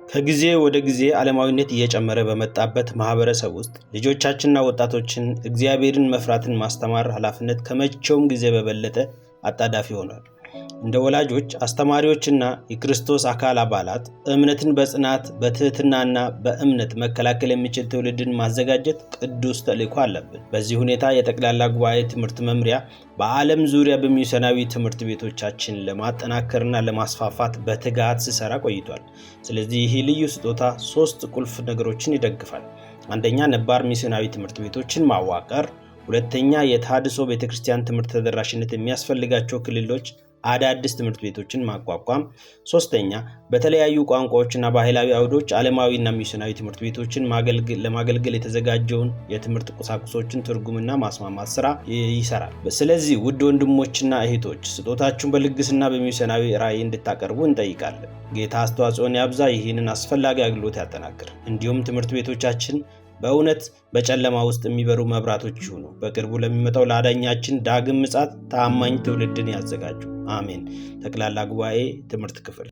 ከጊዜ ወደ ጊዜ ዓለማዊነት እየጨመረ በመጣበት ማህበረሰብ ውስጥ ልጆቻችንና ወጣቶችን እግዚአብሔርን መፍራትን ማስተማር ኃላፊነት ከመቼውም ጊዜ በበለጠ አጣዳፊ ሆኗል። እንደ ወላጆች፣ አስተማሪዎችና የክርስቶስ አካል አባላት እምነትን በጽናት በትህትናና በእምነት መከላከል የሚችል ትውልድን ማዘጋጀት ቅዱስ ተልዕኮ አለብን። በዚህ ሁኔታ የጠቅላላ ጉባኤ ትምህርት መምሪያ በዓለም ዙሪያ በሚስዮናዊ ትምህርት ቤቶቻችን ለማጠናከርና ለማስፋፋት በትጋት ሲሰራ ቆይቷል። ስለዚህ ይህ ልዩ ስጦታ 3 ቁልፍ ነገሮችን ይደግፋል። አንደኛ፣ ነባር ሚስዮናዊ ትምህርት ቤቶችን ማዋቀር። ሁለተኛ፣ የተሃድሶ ቤተክርስቲያን ትምህርት ተደራሽነት የሚያስፈልጋቸው ክልሎች አዳዲስ ትምህርት ቤቶችን ማቋቋም። ሶስተኛ፣ በተለያዩ ቋንቋዎችና ባህላዊ አውዶች ዓለማዊና ሚስዮናዊ ትምህርት ቤቶችን ለማገልገል የተዘጋጀውን የትምህርት ቁሳቁሶችን ትርጉምና ማስማማት ስራ ይሰራል። ስለዚህ ውድ ወንድሞችና እህቶች ስጦታችሁን በልግስና በሚስዮናዊ ራዕይ እንድታቀርቡ እንጠይቃለን። ጌታ አስተዋጽኦን ያብዛ፣ ይህንን አስፈላጊ አገልግሎት ያጠናክር። እንዲሁም ትምህርት ቤቶቻችን በእውነት በጨለማ ውስጥ የሚበሩ መብራቶች ይሁኑ። በቅርቡ ለሚመጣው ለአዳኛችን ዳግም ምጽአት ታማኝ ትውልድን ያዘጋጁ። አሜን። ጠቅላላ ጉባኤ ትምህርት ክፍል